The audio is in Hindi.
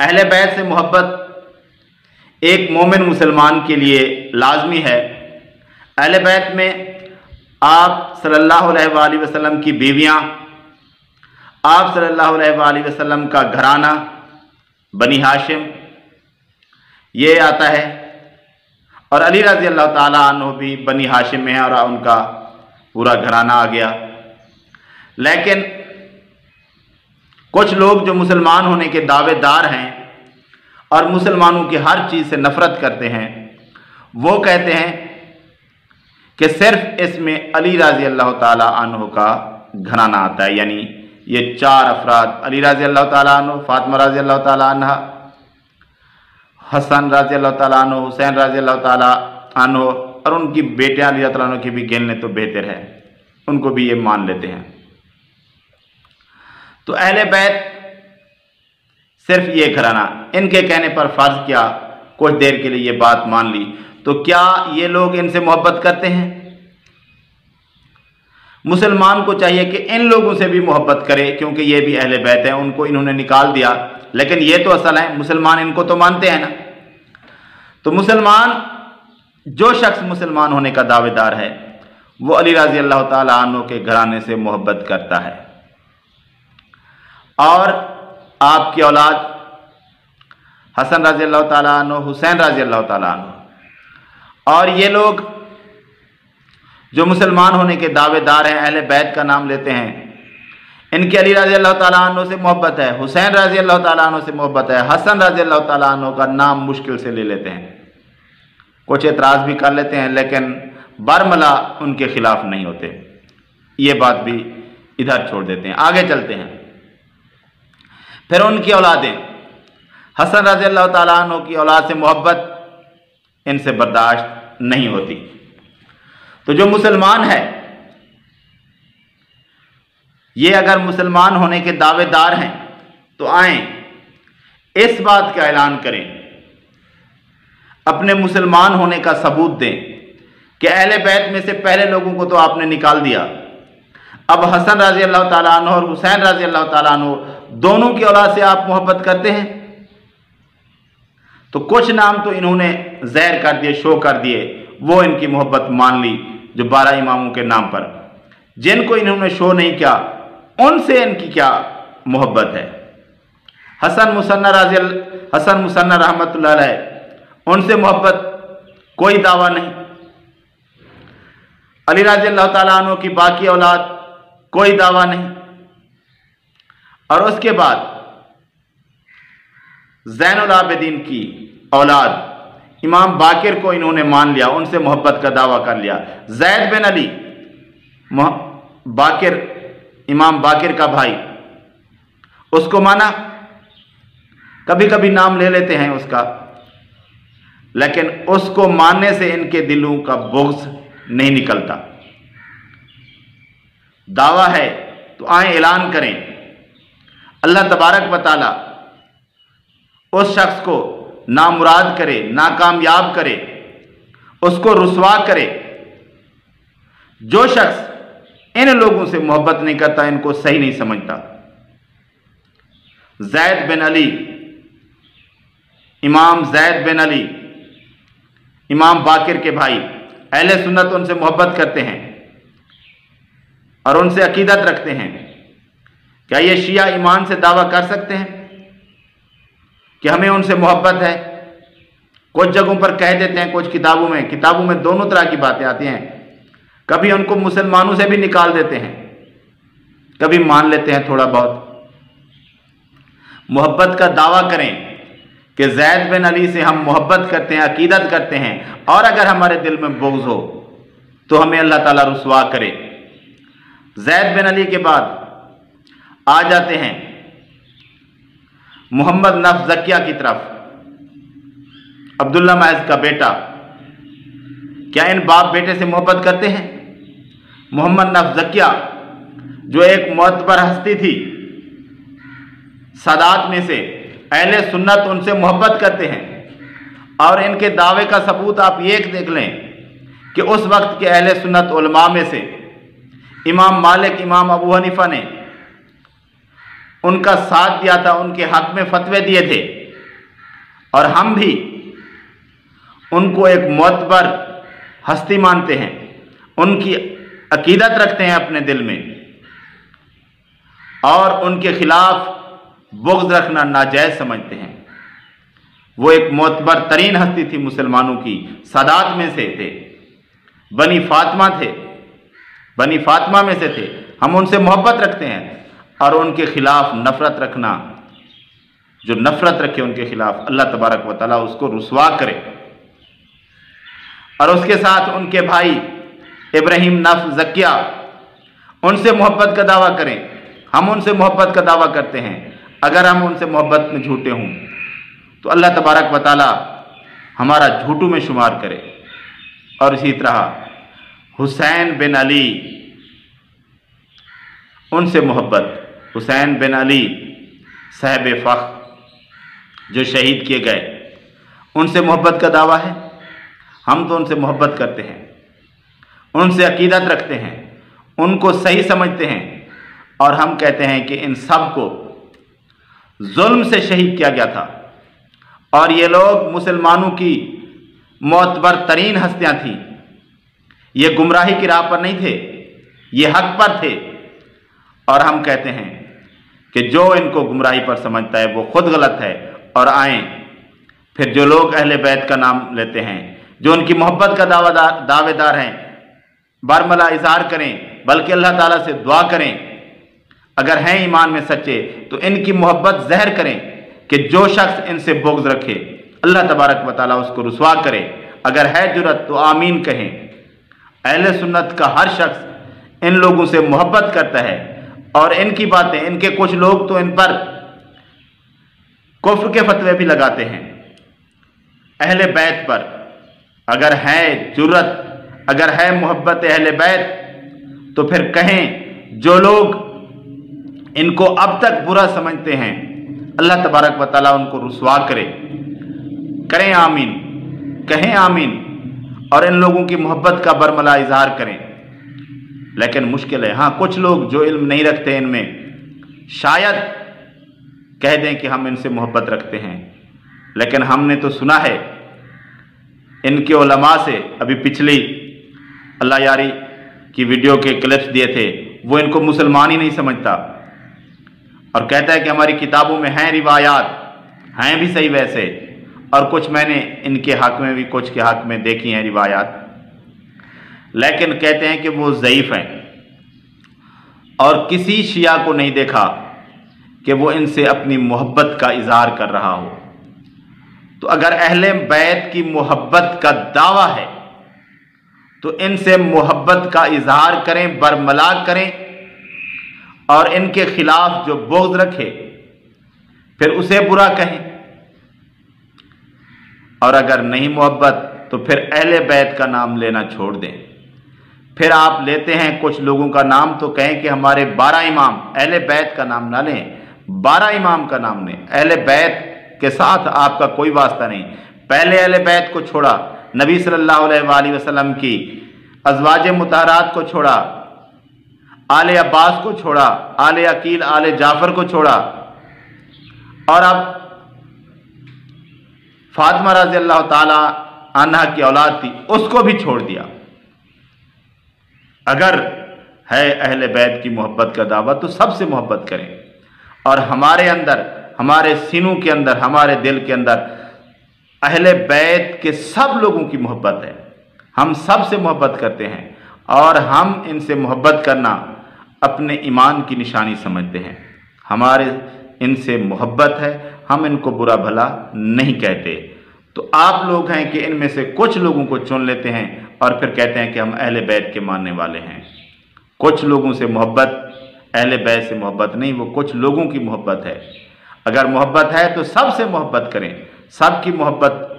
अहले बैत से मोहब्बत एक मोमिन मुसलमान के लिए लाजमी है। अहले बैत में आप सल्लल्लाहु अलैहि वसल्लम की बीवियाँ, आप सल्लल्लाहु अलैहि वसल्लम का घराना बनी हाशिम ये आता है, और अली रज़ी अल्लाह ताला अन्हु भी बनी हाशिम में है और उनका पूरा घराना आ गया। लेकिन कुछ लोग जो मुसलमान होने के दावेदार हैं और मुसलमानों की हर चीज़ से नफ़रत करते हैं, वो कहते हैं कि सिर्फ इसमें अली रज़ी अल्लाह ताला अन्हु का घराना आता है। यानी ये चार अफराद, अली रज़ी अल्लाह ताला अन्हु, फातिमा रज़ी अल्लाह ताला अन्हा, हसन रज़ी अल्लाह ताला अन्हु, हुसैन रज़ी अल्लाह ताला अन्हु, और उनकी बेटियां रज़ी अल्लाह अन्हु की भी गिन लें तो बेहतर है, उनको भी ये मान लेते हैं। तो अहले बैत सिर्फ ये घराना, इनके कहने पर फर्ज किया, कुछ देर के लिए ये बात मान ली, तो क्या ये लोग इनसे मोहब्बत करते हैं? मुसलमान को चाहिए कि इन लोगों से भी मोहब्बत करे, क्योंकि ये भी अहले बैत हैं, उनको इन्होंने निकाल दिया, लेकिन ये तो असल है, मुसलमान इनको तो मानते हैं ना। तो मुसलमान, जो शख्स मुसलमान होने का दावेदार है वो अली रज़ी अल्लाह ताला अन्हु के घराने से मोहब्बत करता है। और आपकी औलाद हसन रज़ी अल्लाह ताला अन्हु, हुसैन रज़ी अल्लाह ताला अन्हु, और ये लोग जो मुसलमान होने के दावेदार हैं, अहले बैत का नाम लेते हैं, इनकी अली रज़ी अल्लाह ताला अन्हु से मोहब्बत है, हुसैन रज़ी अल्लाह ताला अन्हु से मोहब्बत है, हसन रज़ी अल्लाह ताला अन्हु का नाम मुश्किल से ले लेते हैं, कुछ एतराज़ भी कर लेते हैं, लेकिन बरमला उनके खिलाफ नहीं होते। ये बात भी इधर छोड़ देते हैं। आगे चलते हैं। फिर उनकी औलादें, हसन रज़ी अल्लाह ताला अन्हु की औलाद से मोहब्बत इनसे बर्दाश्त नहीं होती। तो जो मुसलमान है ये अगर मुसलमान होने के दावेदार हैं तो आएं, इस बात का ऐलान करें, अपने मुसलमान होने का सबूत दें कि अहले बैत में से पहले लोगों को तो आपने निकाल दिया, अब हसन रज़ी अल्लाह ताला अन्हु और हुसैन रज़ी अल्लाह ताला अन्हु दोनों की औलाद से आप मोहब्बत करते हैं। तो कुछ नाम तो इन्होंने ज़हर कर दिए, शो कर दिए, वो इनकी मोहब्बत मान ली, जो 12 इमामों के नाम पर। जिनको इन्होंने शो नहीं किया उनसे इनकी क्या मोहब्बत है? हसन मुसन्ना रहमतुल्लाह अलैह, उनसे मोहब्बत कोई दावा नहीं। अली रज़ी अल्लाह ताला अन्हु की बाकी औलाद कोई दावा नहीं। और उसके बाद ज़ैनुल आबिदीन की औलाद इमाम बाकिर को इन्होंने मान लिया, उनसे मोहब्बत का दावा कर लिया। ज़ैद बिन अली बाकिर, इमाम बाकिर का भाई, उसको माना, कभी कभी नाम ले लेते हैं उसका, लेकिन उसको मानने से इनके दिलों का बुग़्ज़ नहीं निकलता। दावा है तो आए ऐलान करें, अल्लाह तबारक व तआला उस शख्स को नामुराद करे, नाकामयाब करे, उसको रुसवा करे। जो शख्स इन लोगों से मोहब्बत नहीं करता, इनको सही नहीं समझता। ज़ैद बिन अली, इमाम ज़ैद बिन अली, इमाम बाकिर के भाई, अहले सुन्नत उनसे मोहब्बत करते हैं और उनसे अकीदत रखते हैं। क्या ये शिया ईमान से दावा कर सकते हैं कि हमें उनसे मोहब्बत है? कुछ जगहों पर कह देते हैं, कुछ किताबों में दोनों तरह की बातें आती हैं। कभी उनको मुसलमानों से भी निकाल देते हैं, कभी मान लेते हैं थोड़ा बहुत। मोहब्बत का दावा करें कि ज़ैद बिन अली से हम मोहब्बत करते हैं, अकीदत करते हैं, और अगर हमारे दिल में बुग़्ज़ हो तो हमें अल्लाह ताला रुसवा करे। ज़ैद बिन अली के बाद आ जाते हैं मोहम्मद नफ्स ज़किया की तरफ, अब्दुल्ला महज़ का बेटा। क्या इन बाप बेटे से मोहब्बत करते हैं? मोहम्मद नफ्स ज़किया जो एक मोतबर हस्ती थी सादात में से, अहले सुन्नत उनसे मोहब्बत करते हैं। और इनके दावे का सबूत आप ये देख लें कि उस वक्त के अहले सुन्नत उलमा में से इमाम मालिक, इमाम अबू हनीफा ने उनका साथ दिया था, उनके हक में फतवे दिए थे और हम भी उनको एक मोतबर हस्ती मानते हैं, उनकी अकीदत रखते हैं अपने दिल में, और उनके खिलाफ बुग़्ज़ रखना नाजायज़ समझते हैं। वो एक मोतबर तरीन हस्ती थी मुसलमानों की, सादात में से थे, बनी फातिमा थे, बनी फातिमा में से थे। हम उनसे मोहब्बत रखते हैं और उनके खिलाफ नफ़रत रखना, जो नफ़रत रखे उनके खिलाफ, अल्लाह तबारक व तआला उसको रुसवा करे। और उसके साथ उनके भाई इब्राहिम नफ़ ज़किया, उनसे मोहब्बत का दावा करें। हम उनसे मोहब्बत का दावा करते हैं, अगर हम उनसे मोहब्बत में झूठे हों तो अल्लाह तबारक व तआला हमारा झूठों में शुमार करे। और इसी तरह हुसैन बिन अली, उनसे मोहब्बत, हुसैन बिन अली साहिब फ़ख्र जो शहीद किए गए, उनसे मोहब्बत का दावा है। हम तो उनसे मोहब्बत करते हैं, उनसे अकीदत रखते हैं, उनको सही समझते हैं, और हम कहते हैं कि इन सब को जुल्म से शहीद किया गया था। और ये लोग मुसलमानों की मोतबर तरीन हस्तियाँ थीं। ये गुमराही की राह पर नहीं थे, ये हक पर थे। और हम कहते हैं कि जो इनको गुमराही पर समझता है वो खुद गलत है। और आएँ फिर जो लोग अहले बैत का नाम लेते हैं, जो उनकी मोहब्बत का दावेदार हैं, बरमला इज़हार करें, बल्कि अल्लाह ताला से दुआ करें, अगर हैं ईमान में सच्चे तो इनकी मोहब्बत ज़हर करें कि जो शख्स इनसे बुग़्ज़ रखे अल्लाह तबारक व तआला उसको रुसवा करे। अगर है जुरत तो आमीन कहें। अहले सुन्नत का हर शख्स इन लोगों से मोहब्बत करता है, और इनकी बातें, इनके कुछ लोग तो इन पर कुफ्र के फतवे भी लगाते हैं अहले बैत पर। अगर है जुर्रत, अगर है मोहब्बत अहले बैत, तो फिर कहें जो लोग इनको अब तक बुरा समझते हैं, अल्लाह तबारक व तआला उनको रुसवा करे। करें आमीन, कहें आमीन, और इन लोगों की मोहब्बत का बरमला इज़हार करें। लेकिन मुश्किल है, हाँ कुछ लोग जो इल्म नहीं रखते इनमें शायद कह दें कि हम इनसे मोहब्बत रखते हैं, लेकिन हमने तो सुना है इनके उलमा से, अभी पिछली अल्लाह यारी की वीडियो के क्लिप्स दिए थे, वो इनको मुसलमान ही नहीं समझता और कहता है कि हमारी किताबों में हैं रिवायात, हैं भी सही वैसे, और कुछ मैंने इनके हक़ में भी, कुछ के हक़ में देखी हैं रिवायात, लेकिन कहते हैं कि वो ज़ईफ़ हैं। और किसी शिया को नहीं देखा कि वो इनसे अपनी मोहब्बत का इज़हार कर रहा हो। तो अगर अहले बैत की मोहब्बत का दावा है तो इनसे मोहब्बत का इज़हार करें, बरमला करें, और इनके खिलाफ जो बुग़्ज़ रखे फिर उसे बुरा कहें। और अगर नहीं मोहब्बत तो फिर अहले बैत का नाम लेना छोड़ दें। फिर आप लेते हैं कुछ लोगों का नाम तो कहें कि हमारे 12 इमाम, अहले बैत का नाम ना लें, 12 इमाम का नाम लें। अहले बैत के साथ आपका कोई वास्ता नहीं। पहले अहले बैत को छोड़ा, नबी सल्लल्लाहु अलैहि वसल्लम की अज़वाज मुतहरात को छोड़ा, आले अब्बास को छोड़ा, आले अकील, आले जाफ़र को छोड़ा, और अब फातिमा रज़ी अल्लाह ताला अन्हा की औलाद थी उसको भी छोड़ दिया। अगर है अहले बैत की मोहब्बत का दावा तो सबसे मोहब्बत करें। और हमारे अंदर, हमारे सीनों के अंदर, हमारे दिल के अंदर अहले बैत के सब लोगों की मोहब्बत है। हम सब से मोहब्बत करते हैं और हम इनसे मोहब्बत करना अपने ईमान की निशानी समझते हैं। हमारे इनसे मोहब्बत है, हम इनको बुरा भला नहीं कहते। तो आप लोग हैं कि इनमें से कुछ लोगों को चुन लेते हैं और फिर कहते हैं कि हम अहले बैत के मानने वाले हैं। कुछ लोगों से मोहब्बत अहले बैत से मोहब्बत नहीं, वो कुछ लोगों की मोहब्बत है। अगर मोहब्बत है तो सबसे मोहब्बत करें, सबकी मोहब्बत